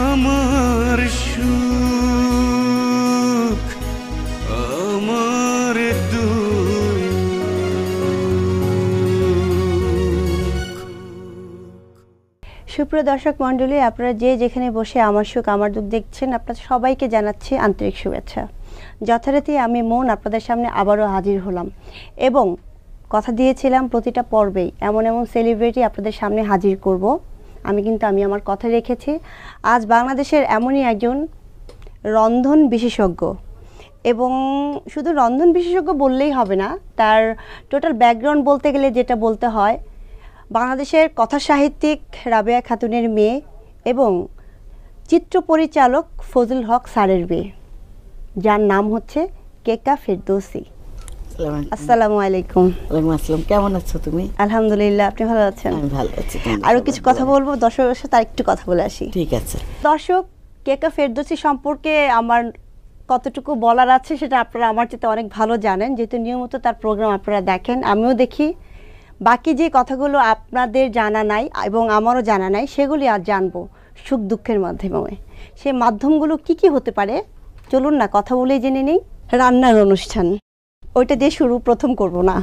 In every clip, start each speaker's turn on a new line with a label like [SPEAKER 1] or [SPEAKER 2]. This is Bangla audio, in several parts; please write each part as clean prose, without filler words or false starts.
[SPEAKER 1] আমার সুখ আমার
[SPEAKER 2] সুপ্রিয় দর্শক মণ্ডলী, আপনারা যে যেখানে বসে আমার সুখ আমার দুঃখ দেখছেন, আপনাদের সবাইকে জানাচ্ছি আন্তরিক শুভেচ্ছা। যথারীতি আমি মন আপনাদের সামনে আবারও হাজির হলাম এবং কথা দিয়েছিলাম প্রতিটা পর্বেই এমন এমন সেলিব্রিটি আপনাদের সামনে হাজির করব। আমি আমার কথা রেখেছি। আজ বাংলাদেশের এমনই একজন রন্ধন বিশেষজ্ঞ, এবং শুধু রন্ধন বিশেষজ্ঞ বললেই হবে না, তার টোটাল ব্যাকগ্রাউন্ড বলতে গেলে যেটা বলতে হয়, বাংলাদেশের কথা সাহিত্যিক রাবেয়া খাতুনের মেয়ে এবং চিত্র পরিচালক ফজলুল হক স্যারের মেয়ে, যার নাম হচ্ছে কেকা ফেরদৌসী। আসসালামু আলাইকুম।
[SPEAKER 3] ওয়ালাইকুম আসসালাম। কেমন আছো তুমি?
[SPEAKER 2] আলহামদুলিল্লাহ, আপনি ভালো আছেন?
[SPEAKER 3] আমি ভালো আছি।
[SPEAKER 2] আরও কিছু কথা বলবো দর্শকের সাথে, একটু কথা বলে আসি।
[SPEAKER 3] ঠিক আছে।
[SPEAKER 2] দর্শক, কেকা ফেরদৌসী সম্পর্কে আমার কতটুকু বলার আছে সেটা আপনারা আমার চেয়ে অনেক ভালো জানেন, যেহেতু নিয়মিত তার প্রোগ্রাম আপনারা দেখেন, আমিও দেখি। বাকি যে কথাগুলো আপনাদের জানা নাই এবং আমারও জানা নাই, সেগুলি আজ জানবো সুখ দুঃখের মাধ্যমে। সে মাধ্যমগুলো কি কি হতে পারে, চলুন না কথা বলেই জেনে নেই। রান্নার অনুষ্ঠান, ওইটা দিয়ে প্রথম করব না।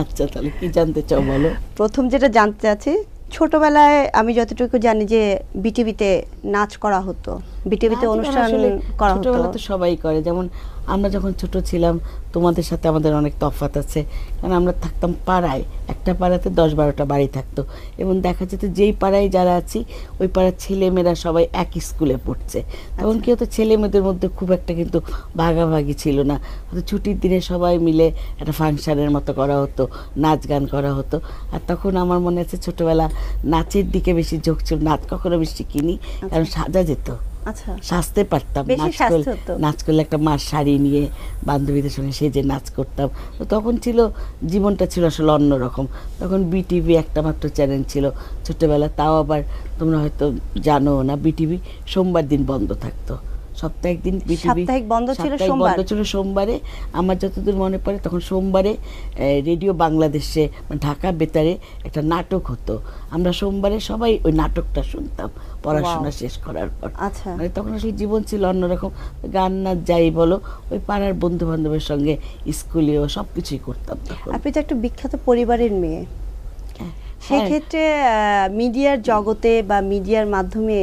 [SPEAKER 3] আচ্ছা, তাহলে কি জানতে চাও বলো।
[SPEAKER 2] প্রথম যেটা জানতে চাচ্ছি, ছোটবেলায় আমি যতটুকু জানি যে বিটিভিতে নাচ করা হতো, বিটিভিতে অনুষ্ঠান করা হতো।
[SPEAKER 3] ছোটবেলা তো সবাই করে, যেমন আমরা যখন ছোট ছিলাম তোমাদের সাথে আমাদের অনেক তফাৎ আছে, কারণ আমরা থাকতাম পাড়ায়, একটা পাড়াতে 10-12টা বাড়ি থাকতো, এবং দেখা যেত যেই পাড়ায় যারা আছি ওই পাড়ার ছেলেমেয়েরা সবাই একই স্কুলে পড়ছে। তখন কি হতো, ছেলে মেয়েদের মধ্যে খুব একটা কিন্তু ভাগাভাগি ছিল না, হয়তো ছুটির দিনে সবাই মিলে একটা ফাংশনের মতো করা হতো, নাচ গান করা হতো। আর তখন আমার মনে আছে ছোটবেলা নাচের দিকে বেশি ঝোঁক ছিল, নাচ কখনো বেশি কিনি, কারণ সাজা যেত, সাজতে পারতাম। নাচ করলে একটা মার শাড়ি নিয়ে বান্ধবীদের সঙ্গে সেজে নাচ করতাম। তো তখন ছিল, জীবনটা ছিল আসলে অন্যরকম। তখন বিটিভি একটা মাত্র চ্যানেল ছিল ছোটবেলা, তাও আবার তোমরা হয়তো জানো না, বিটিভি সোমবার দিন বন্ধ থাকতো। সপ্তাহে একদিন
[SPEAKER 2] সাপ্তাহিক বন্ধ ছিল
[SPEAKER 3] সোমবারে। আমার যতদূর মনে পড়ে তখন সোমবারে রেডিও বাংলাদেশে ঢাকা বেতারে একটা নাটক হতো, আমরা সোমবারে সবাই ওই নাটকটা শুনতাম পড়াশোনা শেষ করার পর। মানে তখন আসলে জীবন ছিল অন্যরকম, গান নাচ যাই বলো, ওই পাড়ার বন্ধু বান্ধবের সঙ্গে স্কুলেও সব কিছুই করতাম।
[SPEAKER 2] আপনি তো একটা বিখ্যাত পরিবারের মেয়ে, সেক্ষেত্রে মিডিয়ার জগতে বা মিডিয়ার মাধ্যমে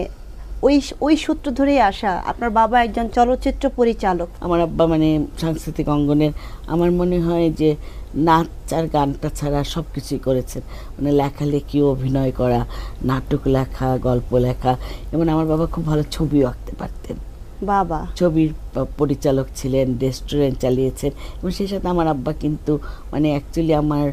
[SPEAKER 2] ওই সূত্র ধরেই আসা। আপনার বাবা একজন চলচ্চিত্র পরিচালক,
[SPEAKER 3] আমার আব্বা মানে সাংস্কৃতিক অঙ্গনের, আমার মনে হয় যে নাচ আর গানটা ছাড়া সব কিছুই করেছেন, মানে লেখালেখি, অভিনয় করা, নাটক লেখা, গল্প লেখা, এবং আমার বাবা খুব ভালো ছবিও আঁকতে পারতেন।
[SPEAKER 2] বাবা
[SPEAKER 3] ছবির পরিচালক ছিলেন, রেস্টুরেন্ট চালিয়েছেন, এবং সেই সাথে আমার আব্বা কিন্তু মানে অ্যাকচুয়ালি আমার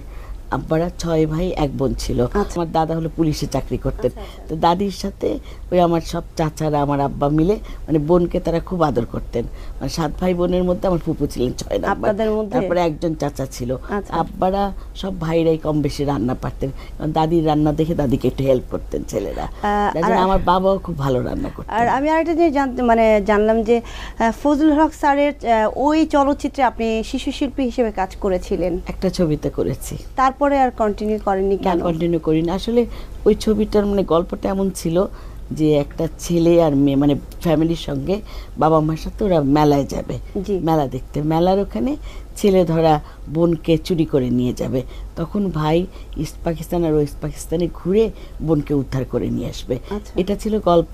[SPEAKER 3] আব্বারা 6 ভাই 1 বোন ছিল। আমার দাদা হলো পুলিশে চাকরি করতেন। তো দাদির সাথে ওই আমার সব চাচারা, আমার আব্বা মিলে মানে বোনকে তারা খুব আদর করতেন। মানে 7 ভাই বোনের মধ্যে আমার ফুপু ছিলেন 6 নাম্বার, তারপরে একজন চাচা ছিল। আব্বারা সব ভাইরাই কম বেশি রান্না পারতেন, কারণ দাদির রান্না দেখে দাদিকে একটু হেল্প করতেন ছেলেরা। আমার বাবাও খুব ভালো রান্না করতেন।
[SPEAKER 2] আর আমি আরেকটা জিনিস জানলাম যে ফজলুল হক স্যারের ওই চলচ্চিত্রে আপনি শিশু শিল্পী হিসেবে কাজ করেছিলেন।
[SPEAKER 3] একটা ছবিতে করেছি,
[SPEAKER 2] তারপরে আর কন্টিনিউ করেননি কেন?
[SPEAKER 3] কন্টিনিউ করিনি আসলে। ওই ছবিটার মানে গল্পটা এমন ছিল যে একটা ছেলে আর মেয়ে মানে ফ্যামিলির সঙ্গে বাবা মার সাথে ওরা মেলায় যাবে, মেলা দেখতে। মেলার ওখানে ছেলে ধরা বোনকে চুরি করে নিয়ে যাবে, তখন ভাই ইস্ট পাকিস্তান আর ওয়েস্ট পাকিস্তানে ঘুরে বোনকে উদ্ধার করে নিয়ে আসবে। এটা ছিল গল্প।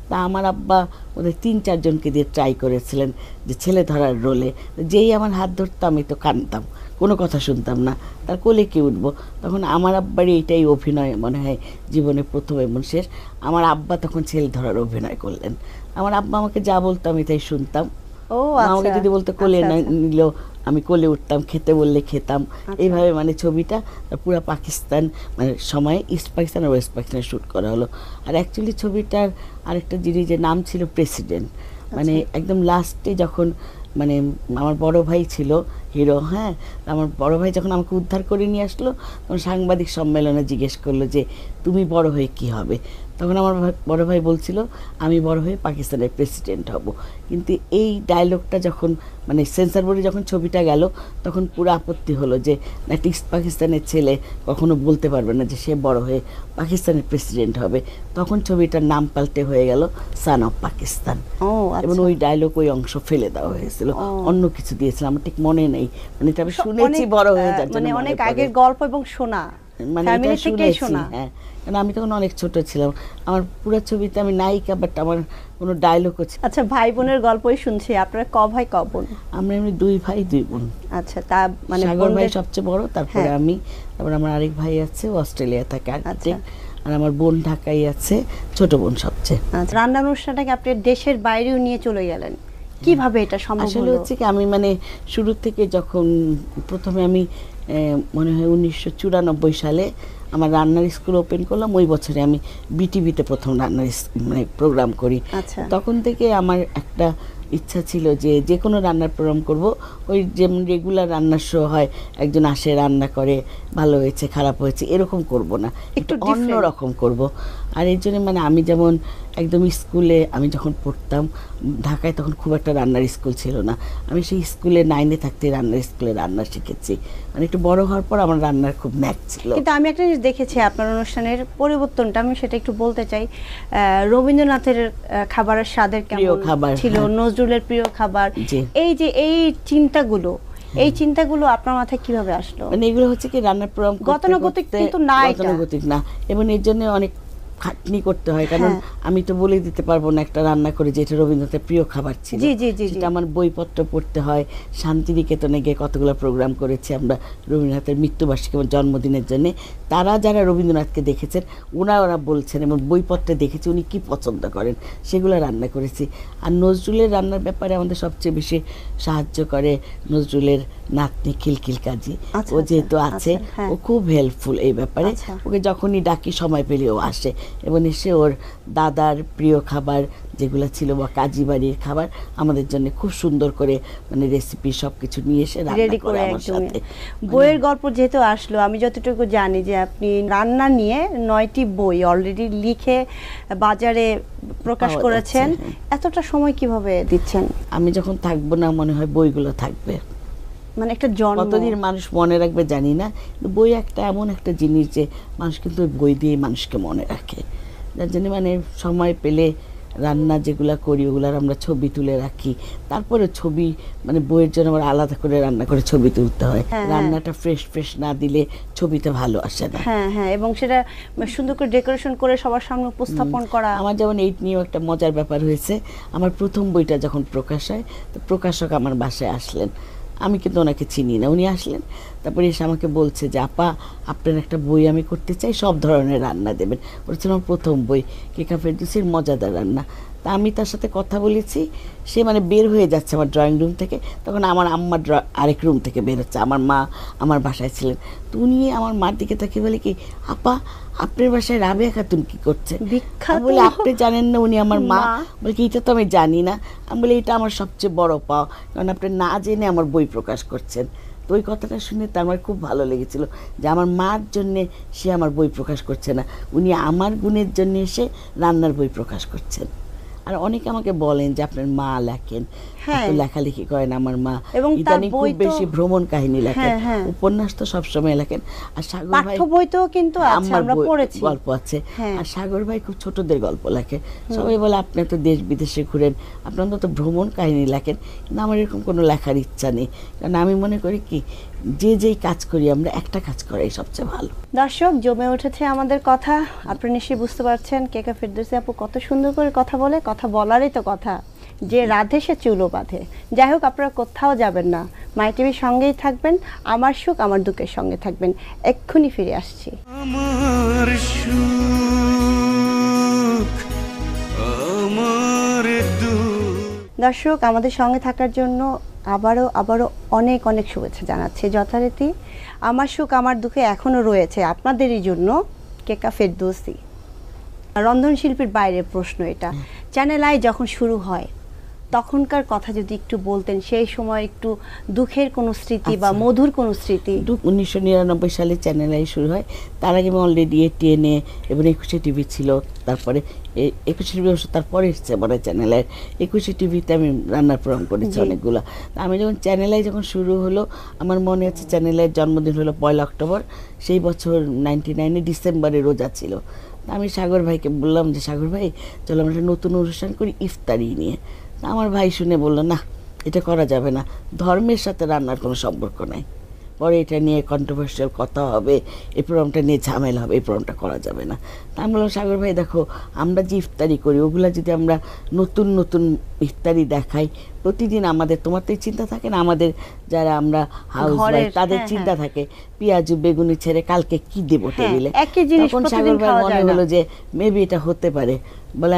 [SPEAKER 3] তা আমার আব্বা ওদের 3-4 জনকে দিয়ে ট্রাই করেছিলেন যে ছেলে ধরার রোলে। যেই আমার হাত ধরতাম আমি তো কাঁদতাম, কোনো কথা শুনতাম না, তার কোলে কে উঠবো। তখন আমার আব্বার এইটাই অভিনয় মনে হয় জীবনে প্রথম এবং শেষ। আমার আব্বা তখন ছেলে ধরার অভিনয় করলেন। আমার আব্বা আমাকে যা বলতো আমি তাই শুনতাম। আমাকে যদি বলতো কোলে নিল আমি কোলে উঠতাম, খেতে বললে খেতাম। এইভাবে মানে ছবিটা পুরো পাকিস্তান মানে সময়ে ইস্ট পাকিস্তান আর ওয়েস্ট পাকিস্তানে শ্যুট করা হলো। আর অ্যাকচুয়ালি ছবিটার আরেকটা জিনিসের নাম ছিল প্রেসিডেন্ট। মানে একদম লাস্টে যখন মানে আমার বড় ভাই ছিল হিরো, হ্যাঁ, আমার বড় ভাই যখন আমাকে উদ্ধার করে নিয়ে আসলো তখন সাংবাদিক সম্মেলনে জিজ্ঞেস করলো যে তুমি বড় হয়ে কি হবে। তখন আমার বড় ভাই বলছিল আমি বড় হয়ে পাকিস্তানের প্রেসিডেন্ট হব, কিন্তু এই ডায়লগটা যখন মানে সেন্সর বোর্ডে যখন ছবিটা গেল তখন পুরো আপত্তি হলো যে একটা ইস্ট পাকিস্তানের ছেলে কখনো বলতে পারবে না যে সে বড় হয়ে পাকিস্তানের প্রেসিডেন্ট হবে। তখন ছবিটার নাম পাল্টে হয়ে গেল সান অফ পাকিস্তান, এবং ওই ডায়লগ ওই অংশ ফেলে দেওয়া হয়েছিল, অন্য কিছু দিয়েছিল, আমার ঠিক মনে নেই, মানে এটা আমি শুনেছি বড় হয়ে যাচ্ছে,
[SPEAKER 2] মানে অনেক আগের গল্প এবং শোনা,
[SPEAKER 3] মানে এটা শুনেছি। হ্যাঁ, কারণ আমি তখন অনেক ছোট ছিলাম, আমার পুরো ছবিতে আমি নায়িকা, বাট আমার কোনো ডায়লগও ছিল।
[SPEAKER 2] আচ্ছা, ভাই বোনের গল্পই শুনছি, আপনারা ক ভাই ক বোন?
[SPEAKER 3] আমরা এমনি 2 ভাই 2 বোন।
[SPEAKER 2] আচ্ছা, তা মানে
[SPEAKER 3] সাগর ভাই সবচেয়ে বড়, তারপরে
[SPEAKER 2] হ্যাঁ।
[SPEAKER 3] আমি, তারপর আমার আরেক ভাই আছে অস্ট্রেলিয়া থাকে আর্কিটেক্ট, আর আমার বোন ঢাকায় আছে, ছোট বোন সবচেয়ে।
[SPEAKER 2] আচ্ছা, রান্নার অনুষ্ঠানটাকে আপনি দেশের বাইরেও নিয়ে চলে গেলেন, কিভাবে এটা সম্ভব হলো?
[SPEAKER 3] আসলে হচ্ছে কি, আমি মানে শুরু থেকে যখন প্রথমে আমি মনে হয় 1994 সালে আমার রান্নার স্কুল ওপেন করলাম, ওই বছরে আমি বিটিভিতে প্রথম রান্নার মানে প্রোগ্রাম করি। তখন থেকে আমার একটা ইচ্ছা ছিল যে যে কোনো রান্নার প্রোগ্রাম করব, ওই যেমন রেগুলার রান্নার শো হয়, একজন আসে রান্না করে, ভালো হয়েছে খারাপ হয়েছে এরকম করব না, একটু অন্য রকম করব। আর এই জন্য মানে আমি যেমন একদম স্কুলে আমি যখন পড়তাম ঢাকায়, তখন খুব একটা রান্নার স্কুল ছিল না, আমি সেই স্কুলে 9-এ থাকতে রান্নার স্কুলে রান্না শিখেছি, মানে একটু বড় হওয়ার পর আমার রান্নার খুব ন্যাক ছিল।
[SPEAKER 2] কিন্তু আমি একটা জিনিস দেখেছি আপনার অনুষ্ঠানের পরিবর্তনটা, আমি সেটা একটু বলতে চাই। রবীন্দ্রনাথের খাবারের স্বাদের কেমন ছিল, নজরুলের প্রিয় খাবার, এই যে এই চিন্তাগুলো, এই চিন্তাগুলো আপনার মাথায় কিভাবে আসলো?
[SPEAKER 3] মানে এগুলো হচ্ছে কি রান্নার প্রোগ্রাম
[SPEAKER 2] গতানুগতিক কিন্তু না,
[SPEAKER 3] গতানুগতিক না, এবং এর জন্য অনেক খাটনি করতে হয়, কারণ আমি তো বলে দিতে পারবো না একটা রান্না করে যে এটা রবীন্দ্রনাথের প্রিয় খাবার ছিল। সেটা আমার বইপত্র পড়তে হয়। শান্তিনিকেতনে গিয়ে কতগুলো প্রোগ্রাম করেছি আমরা রবীন্দ্রনাথের মৃত্যুবার্ষিকী এবং জন্মদিনের জন্য, তারা যারা রবীন্দ্রনাথকে দেখেছেন ওরা বলছেন এবং বইপত্রে দেখেছি উনি কি পছন্দ করেন, সেগুলো রান্না করেছি। আর নজরুলের রান্নার ব্যাপারে আমাদের সবচেয়ে বেশি সাহায্য করে নজরুলের নাতনি খিলখিল কাজী, ও যেহেতু আছে ও খুব হেল্পফুল এই ব্যাপারে, ওকে যখনই ডাকি সময় পেলে ও আসে, এবং এসে ওর দাদার প্রিয় খাবার যেগুলো ছিল বা কাজী বাড়ির খাবার আমাদের জন্য খুব সুন্দর করে মানে রেসিপি সবকিছু নিয়ে এসে রান্না করে আমার সাথে।
[SPEAKER 2] বইয়ের গল্প যেহেতু আসলো, আমি যতটুকু জানি যে আপনি রান্না নিয়ে 9টি বই অলরেডি লিখে বাজারে প্রকাশ করেছেন, এতটা সময় কিভাবে দিচ্ছেন?
[SPEAKER 3] আমি যখন থাকবো না মনে হয় বইগুলো থাকবে,
[SPEAKER 2] মানে একটা জন্ম,
[SPEAKER 3] কতদিন মানুষ মনে রাখবে জানি না, বই একটা এমন একটা জিনিস যে মানুষ কিন্তু বই দিয়ে মানুষকে মনে রাখে, যার জন্য মানে সময় পেলে রান্না যেগুলো করি ওগুলার আমরা ছবি তুলে রাখি, তারপরে ছবি মানে বইয়ের জন্য আবার আলাদা করে রান্না করে ছবি তুলতে হয়, রান্নাটা ফ্রেশ না দিলে ছবিতে ভালো আসে না।
[SPEAKER 2] হ্যাঁ, এবং সেটা সুন্দর করে ডেকোরেশন করে সবার সামনে উপস্থাপন করা।
[SPEAKER 3] আমার যেমন এই নিয়েও একটা মজার ব্যাপার হয়েছে, আমার প্রথম বইটা যখন প্রকাশ হয় তো প্রকাশক আমার বাসায় আসলেন, আমি কিন্তু ওনাকে চিনি না, উনি আসলেন, তারপরে এসে আমাকে বলছে যে আপা আপনার একটা বই আমি করতে চাই, সব ধরনের রান্না দেবেন। বলছিল আমার প্রথম বই কেকা ফেরদৌসীর মজাদার রান্না। তা আমি তার সাথে কথা বলেছি, সে মানে বের হয়ে যাচ্ছে আমার ড্রয়িং রুম থেকে, তখন আমার আম্মা আরেক রুম থেকে বের হচ্ছে, আমার মা আমার বাসায় ছিলেন, তো উনি আমার মার দিকে তাকে বলে কি আপা আপনার বাসায় রাবেয়া খাতুন কি করছে? বলে আপনি জানেন না উনি আমার মা? বলে কি এটা তো আমি জানি না। আমি বলি এটা আমার সবচেয়ে বড় পাওয়া, কারণ আপনি না জেনে আমার বই প্রকাশ করছেন। তো ওই কথাটা শুনে তো আমার খুব ভালো লেগেছিল যে আমার মার জন্যে সে আমার বই প্রকাশ করছে না, উনি আমার গুণের জন্য এসে রান্নার বই প্রকাশ করছেন। আর অনেকে আমাকে বলেন যে আপনার মা লেখেন, লেখালেখি করেন আমার মা, ইদানিং খুব বেশি ভ্রমণ কাহিনী লেখেন, উপন্যাস তো সবসময় লেখেন। আর সাগর ভাই
[SPEAKER 2] বইতেও কিন্তু
[SPEAKER 3] আমার গল্প আছে, আর সাগর ভাই খুব ছোটদের গল্প লেখে। সবাই বলে আপনি তো দেশ বিদেশে ঘুরেন, আপনার তো ভ্রমণ কাহিনী লেখেন, কিন্তু আমার এরকম কোনো লেখার ইচ্ছা নেই, কারণ আমি মনে করি কি যেই কাজ করি আমরা একটা কাজ করাই সবচেয়ে ভালো।
[SPEAKER 2] দর্শক, জমে উঠেছে আমাদের কথা, আপনি নিশ্চয়ই বুঝতে পারছেন কেকা ফেরদৌসী আপু কত সুন্দর করে কথা বলে, কথা বলারই তো কথা, যে রাধে সে চুলো বাঁধে। যাই হোক, আপনারা কোথাও যাবেন না, মাই টিভির সঙ্গেই থাকবেন, আমার সুখ আমার দুঃখের সঙ্গে থাকবেন। এক্ষুনি ফিরে আসছি। আমার সুখ আমার দুঃখ। দর্শক, আমাদের সঙ্গে থাকার জন্য আবারও অনেক শুভেচ্ছা জানাচ্ছি। যথারীতি আমার সুখ আমার দুঃখে এখনও রয়েছে আপনাদেরই জন্য কেকা ফেরদৌসী। রন্ধনশিল্পীর বাইরের প্রশ্ন এটা, চ্যানেল আই যখন শুরু হয় তখনকার কথা যদি একটু বলতেন, সেই সময় একটু দুঃখের কোনো স্মৃতি বা মধুর কোনো স্মৃতি।
[SPEAKER 3] 1999 সালে চ্যানেল আই শুরু হয়। তার আগে আমি অলরেডি এটিএনএ এবং 21 টিভি ছিল, তারপরে 21 টিভি তারপরে এসছে বড় চ্যানেল আই। 21 টিভিতে আমি রান্নার প্রোগ্রাম করেছি অনেকগুলো। আমি যখন চ্যানেল আই যখন শুরু হলো, আমার মনে আছে চ্যানেল আইয়ের জন্মদিন হলো 1 অক্টোবর, সেই বছর 99 ডিসেম্বরে রোজা ছিল। আমি সাগর ভাইকে বললাম যে সাগর ভাই চলো আমরা একটা নতুন অনুষ্ঠান করি ইফতারি নিয়ে। আমার ভাই শুনে বলল না, এটা করা যাবে না, ধর্মের সাথে রান্নার কোনো সম্পর্ক নাই, পরে এটা নিয়ে কন্ট্রোভার্সিয়াল কথা হবে, এই প্রোগ্রামটা নিয়ে ঝামেলা হবে, এই প্রোগ্রামটা করা যাবে না। তা আমি বললাম সাগর ভাই দেখো, আমরা যে ইফতারি করি ওগুলা যদি আমরা নতুন নতুন ইফতারি দেখাই প্রতিদিন, আমাদের তোমার তো চিন্তা থাকে না, আমাদের যারা আমরা হাউস ওয়াইফ তাদের চিন্তা থাকে পেঁয়াজু বেগুনি ছেড়ে কালকে কি দেবো টেবিলে। তখন সাগর ভাই মনে হলো যে মেবি এটা হতে পারে, বলে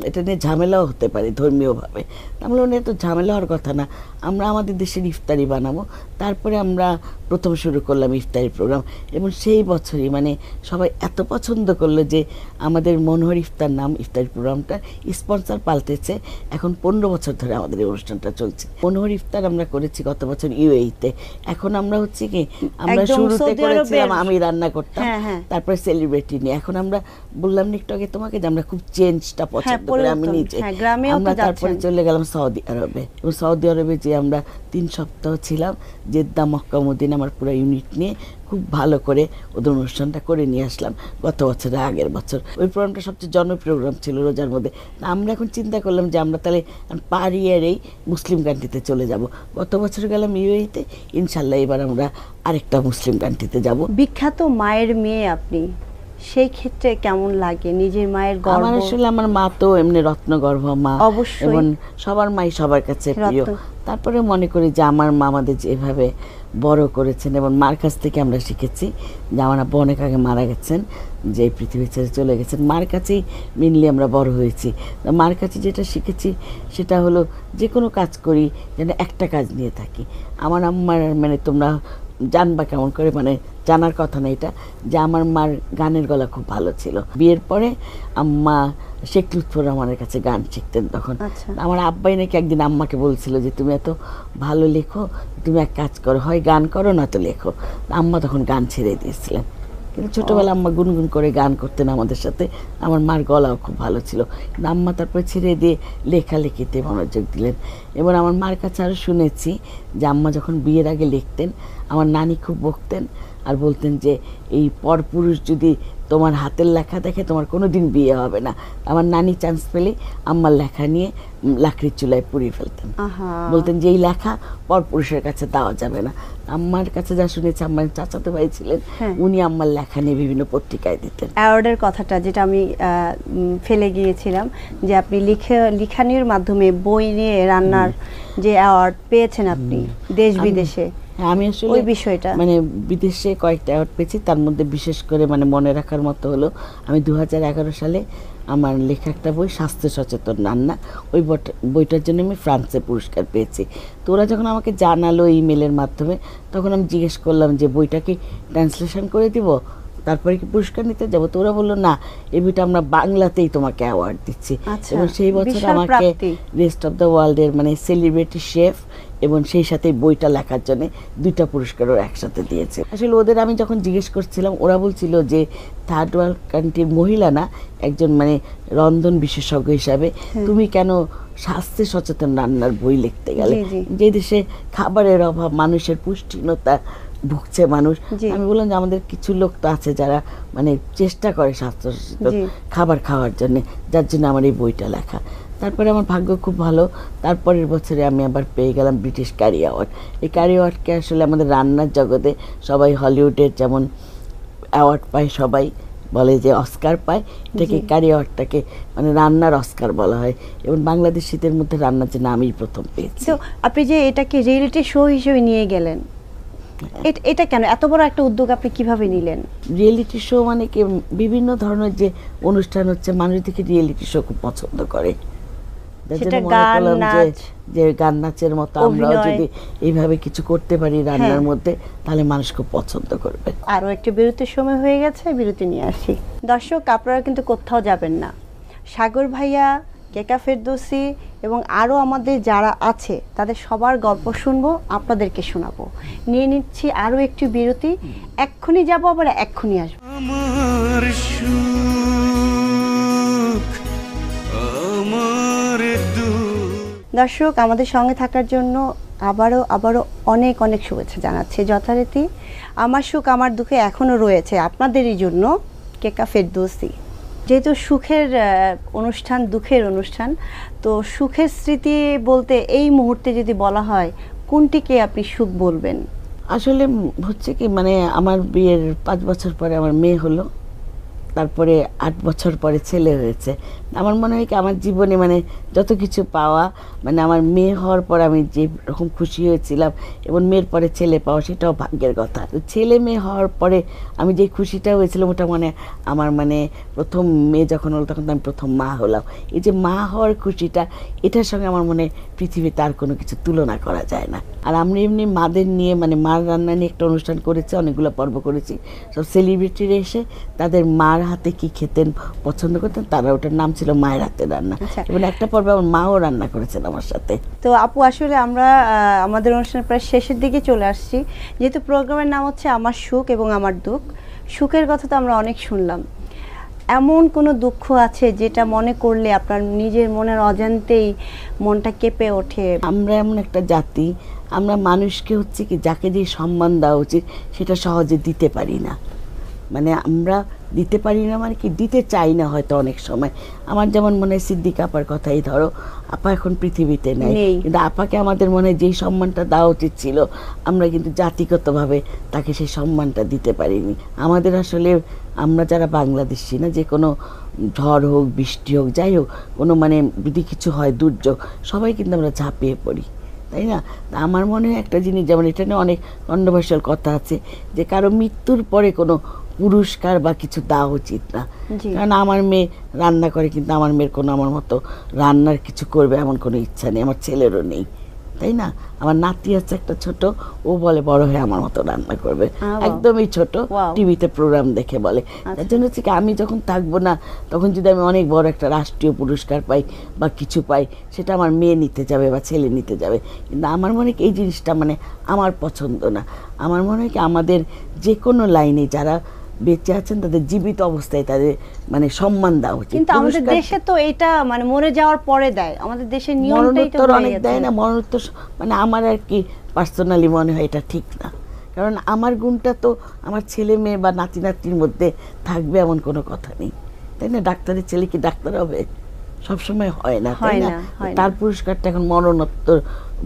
[SPEAKER 3] এটা নিয়ে ঝামেলাও হতে পারে ধর্মীয়ভাবে। আমরা বলি তো ঝামেলা হওয়ার কথা না, আমরা আমাদের দেশের ইফতারি বানাবো। তারপরে আমরা প্রথম শুরু করলাম ইফতারি প্রোগ্রাম, এবং সেই বছরই মানে সবাই এত পছন্দ করলো যে আমাদের মনোহর ইফতার নাম ইফতারি প্রোগ্রামটা স্পন্সর পাল্টেছে। এখন 15 বছর ধরে আমাদের এই অনুষ্ঠানটা চলছে। মনোহর ইফতার আমরা করেছি গত বছর ইউএইতে। এখন আমরা হচ্ছে কি, আমরা শুরুতে করেছিলাম আমি রান্না করতাম, তারপরে সেলিব্রিটি নিয়ে। এখন আমরা বললাম একটু আগে তোমাকে যে আমরা খুব চেঞ্জটা পছন্দ করি, আমি নিজে। আমরা তারপরে চলে গেলাম সৌদি আরবে, এবং সৌদি আরবে যে আমরা 3 সপ্তাহ ছিলাম, জেদ্দা মক্কা মদিনা আমার পুরো ইউনিট নিয়ে খুব ভালো করে ওদের অনুষ্ঠানটা করে নিয়ে আসলাম গত বছরের আগের বছর। ওই প্রোগ্রামটা সবচেয়ে জনপ্রিয় প্রোগ্রাম ছিল রোজার মধ্যে। আমরা এখন চিন্তা করলাম যে আমরা তাহলে পার ইয়ারেই মুসলিম কান্ট্রিতে চলে যাব। গত বছর গেলাম ইউএইতে, ইনশাল্লাহ এবার আমরা আরেকটা মুসলিম কান্ট্রিতে যাব।
[SPEAKER 2] বিখ্যাত মায়ের মেয়ে আপনি, সেই ক্ষেত্রে কেমন লাগে নিজের মায়ের গর্ব?
[SPEAKER 3] আমার আসলে আমার মা তো এমনি রত্নগর্ভ মা, এবং সবার মাই সবার কাছে প্রিয়। তারপরে মনে করি যে আমার মা আমাদের যেভাবে বড় করেছেন, এবং মার কাছ থেকে আমরা শিখেছি যে আমার আব্বা অনেক আগে মারা গেছেন, যে পৃথিবী ছেড়ে চলে গেছেন, মার কাছেই মেনলি আমরা বড় হয়েছি। মার কাছে যেটা শিখেছি সেটা হলো যে কোনো কাজ করি যেন একটা কাজ নিয়ে থাকি। আমার আম্মার মানে তোমরা জানবা কেমন করে, মানে জানার কথা না এটা, যে আমার মার গানের গলা খুব ভালো ছিল। বিয়ের পরে আম্মা শেখ লুৎফর রহমানের কাছে গান শিখতেন তখন। আমার আব্বাই নাকি একদিন আম্মাকে বলছিল যে তুমি এত ভালো লেখো, তুমি এক কাজ করো, হয় গান করো না তো লেখো। আম্মা তখন গান ছেড়ে দিয়েছিলেন, কিন্তু ছোটোবেলা আম্মা গুনগুন করে গান করতেন আমাদের সাথে। আমার মার গলাও খুব ভালো ছিল, কিন্তু আম্মা তারপরে ছেড়ে দিয়ে লেখালেখিতে মনোযোগ দিলেন। এবং আমার মার কাছে আরও শুনেছি যে আম্মা যখন বিয়ের আগে লিখতেন, আমার নানি খুব বকতেন আর বলতেন যে এই পরপুরুষ যদি তোমার হাতের লেখা দেখে তোমার কোনো দিন বিয়ে হবে না। আমার নানি চান্স পেলেই আম্মার লেখা নিয়ে লাকড়ির চুলায় পুড়িয়ে ফেলতেন, বলতেন যে এই লেখা পরপুরুষের কাছে দেওয়া যাবে না। আম্মার কাছে যা শুনেছি, আমার চাচাতো ভাই ছিলেন, উনি আম্মার লেখা নিয়ে বিভিন্ন পত্রিকায় দিতেন।
[SPEAKER 2] অ্যাওয়ার্ডের কথাটা যেটা আমি ফেলে গিয়েছিলাম, যে আপনি লিখানির মাধ্যমে বই নিয়ে রান্নার যে অ্যাওয়ার্ড পেয়েছেন আপনি দেশ বিদেশে,
[SPEAKER 3] আমি আসলে ওই বিষয়টা মানে বিদেশে কয়েকটা অ্যাওয়ার্ড পেয়েছি। তার মধ্যে বিশেষ করে মানে মনে রাখার মতো হলো আমি 2011 সালে আমার লেখা একটা বই স্বাস্থ্য সচেতন রান্না, ওই বইটার জন্য আমি ফ্রান্সে পুরস্কার পেয়েছি। তো ওরা যখন আমাকে জানালো ইমেলের মাধ্যমে, তখন আমি জিজ্ঞেস করলাম যে বইটা কি ট্রান্সলেশন করে দিব, তারপরে কি পুরস্কার নিতে যাবো? তো ওরা বললো না, এই বইটা আমরা বাংলাতেই তোমাকে অ্যাওয়ার্ড দিচ্ছি। এবং সেই বছর আমাকে রেস্ট অফ দ্য ওয়ার্ল্ডের মানে সেলিব্রিটি শেফ এবং সেই সাথে বইটা লেখার জন্য 2টা পুরস্কারও একসাথে দিয়েছে। আসলে ওদের আমি যখন জিজ্ঞেস করছিলাম, ওরা বলছিল যে থার্ড ওয়ার্ল্ড কান্ট্রির মহিলা না, একজন মানে রন্ধন বিশেষজ্ঞ হিসাবে তুমি কেন স্বাস্থ্য সচেতন রান্নার বই লিখতে গেলে, যে দেশে খাবারের অভাব, মানুষের পুষ্টিহীনতা ভুগছে মানুষ। আমি বললাম যে আমাদের কিছু লোক তো আছে যারা মানে চেষ্টা করে স্বাস্থ্য সচেতন খাবার খাওয়ার জন্য, যার জন্য আমার এই বইটা লেখা। তারপরে আমার ভাগ্য খুব ভালো, তারপরের বছরে আমি আবার পেয়ে গেলাম ব্রিটিশ ক্যারি অ্যাওয়ার্ড। এই ক্যারি অ্যাওয়ার্ডকে আসলে আমাদের রান্নার জগতে সবাই হলিউডের যেমন অ্যাওয়ার্ড পায়, সবাই বলে যে অস্কার পায়, এটাকে ক্যারি অ্যাওয়ার্ডটাকে মানে রান্নার অস্কার বলা হয়। এবং বাংলাদেশিদের মধ্যে রান্নার জন্য আমি প্রথম পেয়েছি।
[SPEAKER 2] তো আপনি যে এটাকে রিয়েলিটি শো হিসেবে নিয়ে গেলেন, এটা কেন এত বড় একটা উদ্যোগ আপনি কিভাবে নিলেন?
[SPEAKER 3] রিয়েলিটি শো মানে কি, বিভিন্ন ধরনের যে অনুষ্ঠান হচ্ছে, মানুষ দেখে রিয়েলিটি শো খুব পছন্দ করে। যে গান নাচের মতো আমরাও যদি এইভাবে কিছু করতে পারি রান্নার মধ্যে, তাহলে মানুষ খুব পছন্দ করবে।
[SPEAKER 2] আরও একটা বিরতির সময় হয়ে গেছে, বিরতি নিয়ে আসি। দর্শক, আপনারা কিন্তু কোথাও যাবেন না। সাগর ভাইয়া কেকা ফেরদৌসী এবং আরও আমাদের যারা আছে তাদের সবার গল্প শুনবো, আপনাদেরকে শোনাবো। নিয়ে নিচ্ছি আরও একটি বিরতি, এক্ষুনি যাবো আবার এক্ষুনি আসবো।
[SPEAKER 1] আমার সুখ আমার দুঃখ।
[SPEAKER 2] দর্শক, আমাদের সঙ্গে থাকার জন্য আবারও অনেক অনেক শুভেচ্ছা জানাচ্ছি। যথারীতি আমার সুখ আমার দুঃখে এখনও রয়েছে আপনাদেরই জন্য কেকা ফেরদৌসী। যেহেতু সুখের অনুষ্ঠান, দুঃখের অনুষ্ঠান, তো সুখের স্মৃতি বলতে এই মুহূর্তে যদি বলা হয় কোনটিকে আপনি সুখ বলবেন?
[SPEAKER 3] আসলে হচ্ছে কি, মানে আমার বিয়ের 5 বছর পরে আমার মেয়ে হলো, তারপরে 8 বছর পরে ছেলে হয়েছে। আমার মনে হয় কি আমার জীবনে মানে যত কিছু পাওয়া, মানে আমার মেয়ে হওয়ার পর আমি যে রকম খুশি হয়েছিলাম এবং মেয়ের পরে ছেলে পাওয়া সেটাও ভাগ্যের কথা। তো ছেলে মেয়ে হওয়ার পরে আমি যে খুশিটা হয়েছিলাম ওটা মানে আমার মানে প্রথম মেয়ে যখন হলো তখন আমি প্রথম মা হলাম। এই যে মা হওয়ার খুশিটা, এটার সঙ্গে আমার মনে পৃথিবীতে আর কোনো কিছু তুলনা করা যায় না। আর আমরা এমনি মাদের নিয়ে মানে মার রান্না নিয়ে একটা অনুষ্ঠান করেছি, অনেকগুলো পর্ব করেছি। সব সেলিব্রিটিরা এসে তাদের মার হাতে কি খেতেন পছন্দ করতেন, তারা ওটার নাম ছিল মায়ের হাতে রান্না। এবং একটা পর্বে আমার মাও রান্না করেছেন আমার সাথে।
[SPEAKER 2] তো আপু, আসলে আমরা আমাদের অনুষ্ঠানের প্রায় শেষের দিকে চলে আসছি। যেহেতু প্রোগ্রামের নাম হচ্ছে আমার সুখ এবং আমার দুঃখ, সুখের কথা তো আমরা অনেক শুনলাম। এমন কোনো দুঃখ আছে যেটা মনে করলে আপনার নিজের মনের অজান্তেই মনটা কেঁপে ওঠে?
[SPEAKER 3] আমরা এমন একটা জাতি, আমরা মানুষকে হচ্ছে কি যাকে যে সম্মান দেওয়া উচিত সেটা সহজে দিতে পারি না। মানে আমরা দিতে পারি না, মানে কি দিতে চাই না হয়তো অনেক সময়। আমার যেমন মনে হয় সিদ্দিক আপার কথাই ধরো, আপা এখন পৃথিবীতে নেই, কিন্তু আপাকে আমাদের মনে হয় যেই সম্মানটা দেওয়া উচিত ছিল আমরা কিন্তু জাতিগতভাবে তাকে সেই সম্মানটা দিতে পারিনি। আমাদের আসলে আমরা যারা বাংলাদেশি না, যে কোনো ঝড় হোক বৃষ্টি হোক যাই হোক, কোনো মানে যদি কিছু হয় দুর্যোগ, সবাই কিন্তু আমরা ঝাঁপিয়ে পড়ি, তাই না? আমার মনে হয় একটা জিনিস, যেমন এটা নিয়ে অনেক কন্ট্রোভার্সিয়াল কথা আছে যে কারো মৃত্যুর পরে কোনো পুরস্কার বা কিছু দেওয়া উচিত না। কারণ আমার মেয়ে রান্না করে, কিন্তু আমার মেয়ের কোনো আমার মতো রান্নার কিছু করবে এমন কোনো ইচ্ছা নেই, আমার ছেলেরও নেই, তাই না? আমার নাতি আছে একটা ছোট, ও বলে বড় হয়ে আমার মতো রান্না করবে, একদমই ছোট, টিভিতে প্রোগ্রাম দেখে বলে। তার জন্য হচ্ছে কি আমি যখন থাকবো না তখন যদি আমি অনেক বড় একটা রাষ্ট্রীয় পুরস্কার পাই বা কিছু পাই, সেটা আমার মেয়ে নিতে যাবে বা ছেলে নিতে যাবে। কিন্তু আমার মনে হয় এই জিনিসটা মানে আমার পছন্দ না। আমার মনে হয় কি আমাদের যে কোনো লাইনে যারা বেঁচে আছেন তাদের জীবিত অবস্থায় তাদের মানে সম্মান দেওয়া উচিত।
[SPEAKER 2] কিন্তু আমাদের দেশে তো এটা মানে মরে যাওয়ার পরে দেয়, আমাদের দেশের নিয়মটাই তো
[SPEAKER 3] অনেক দেয় না। মরণোত্তর মানে আমার আর কি পার্সোনালি মনে হয় এটা ঠিক না, কারণ আমার গুণটা তো আমার ছেলে মেয়ে বা নাতি নাতির মধ্যে থাকবে এমন কোনো কথা নেই, তাই না? ডাক্তারের ছেলে কি ডাক্তার হবে? সবসময় হয় না, তাই না? তার পুরস্কারটা এখন মরণোত্তর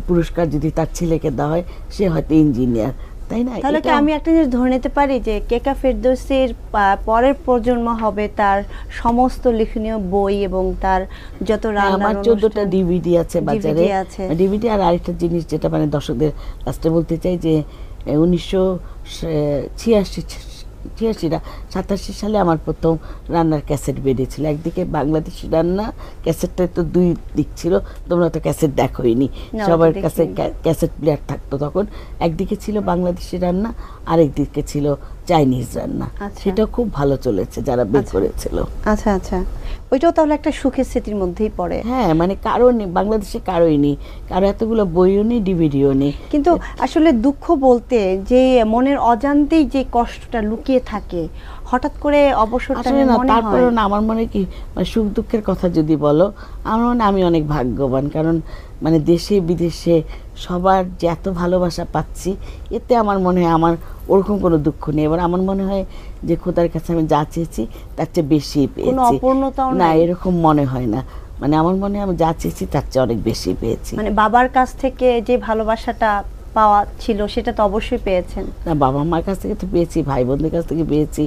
[SPEAKER 3] পুরস্কার যদি তার ছেলেকে দেওয়া হয়, সে হয়তো ইঞ্জিনিয়ার, তাই না?
[SPEAKER 2] তাহলে কি আমি একটা জিনিস ধরে নিতে পারি যে কেকা ফেরদৌসীর পরের প্রজন্ম হবে তার সমস্ত লিখনীয় বই এবং তার যত রান্নার
[SPEAKER 3] আমার 14টা ডিভিডি আছে বাজারে, ডিভিডি। আর আরেকটা জিনিস যেটা মানে দর্শকদের লাস্টে বলতে চাই যে 1986 সালে আমার প্রথম রান্নার ক্যাসেট বেরিয়েছিল। একদিকে বাংলাদেশি রান্না, ক্যাসেটটা তো 2 দিক ছিল, তোমরা তো ক্যাসেট দেখোইনি, সবার কাছে ক্যাসেট প্লেয়ার থাকতো তখন। একদিকে ছিল বাংলাদেশি রান্না, আরেকদিকে ছিল চাইনিজ রান্না। সেটা খুব ভালো চলেছে যারা বের করেছিল।
[SPEAKER 2] আচ্ছা আচ্ছা, ওইটাও তাহলে একটা সুখের স্মৃতির মধ্যেই পড়ে।
[SPEAKER 3] হ্যাঁ, মানে কারো নেই বাংলাদেশে, কারোই নেই, কারো এতগুলো বইও নেই, ডিভিডিও নেই।
[SPEAKER 2] কিন্তু আসলে দুঃখ বলতে যে মনের অজান্তেই যে কষ্টটা লুকিয়ে থাকে, হঠাৎ করে অবসরটা মনে হয়।
[SPEAKER 3] তারপরে না আমার মনে কি মানে সুখ দুঃখের কথা যদি বলো, আমার মনে আমি অনেক ভাগ্যবান, কারণ মানে দেশে বিদেশে সবার যে এত ভালোবাসা পাচ্ছি, এতে আমার মনে হয় আমার ওরকম কোনো দুঃখ নেই। এবার আমার মনে হয় যে খোদার কাছে আমি যা চেয়েছি তার চেয়ে বেশি পেয়েছি, না এরকম মনে হয় না। মানে আমার মনে হয় আমি যা চেয়েছি তার চেয়ে অনেক বেশি পেয়েছি।
[SPEAKER 2] মানে বাবার কাছ থেকে যে ভালোবাসাটা পাওয়া ছিল সেটা তো অবশ্যই পেয়েছেন।
[SPEAKER 3] না, বাবা মার কাছ থেকে তো পেয়েছি, ভাই বোনদের কাছ থেকে পেয়েছি,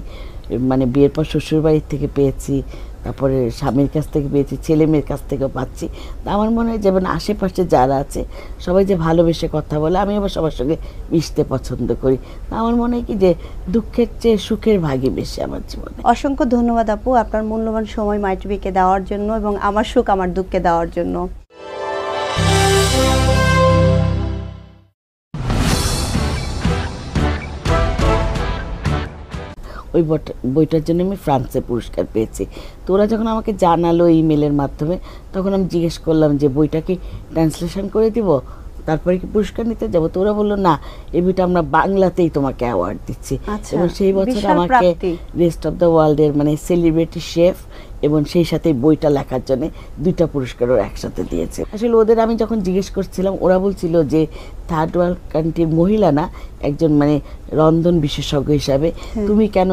[SPEAKER 3] মানে বিয়ের পর শ্বশুর বাড়ির থেকে পেয়েছি, তারপরে স্বামীর কাছ থেকে পেয়েছি, ছেলে মেয়ের কাছ থেকেও পাচ্ছি। তা আমার মনে হয় যেমন আশেপাশে যারা আছে সবাই যে ভালোবেসে কথা বলে, আমি আবার সবার সঙ্গে মিশতে পছন্দ করি। তা আমার মনে হয় কি যে দুঃখের চেয়ে সুখের ভাগই বেশি আমার জীবনে।
[SPEAKER 2] অসংখ্য ধন্যবাদ আপু আপনার মূল্যবান সময় মাইটিভিকে দেওয়ার জন্য এবং আমার সুখ আমার দুঃখকে দেওয়ার জন্য।
[SPEAKER 3] ওই বইটার জন্য আমি ফ্রান্সে পুরস্কার পেয়েছি। তো ওরা যখন আমাকে জানালো ইমেলের মাধ্যমে, তখন আমি জিজ্ঞেস করলাম যে বইটা কি ট্রান্সলেশন করে দিব, তারপরে কি পুরস্কার নিতে যাবো? তো ওরা বললো না, এই বইটা আমরা বাংলাতেই তোমাকে অ্যাওয়ার্ড দিচ্ছি। এবং সেই বছর আমাকে রেস্ট অফ দ্য ওয়ার্ল্ডের মানে সেলিব্রিটি শেফ এবং সেই সাথে বইটা লেখার জন্য 2টা পুরস্কারও একসাথে দিয়েছে। আসলে ওদের আমি যখন জিজ্ঞেস করছিলাম, ওরা বলছিল যে থার্ড ওয়ার্ল্ড কান্ট্রির মহিলা না, একজন মানে রন্ধন বিশেষজ্ঞ হিসাবে তুমি কেন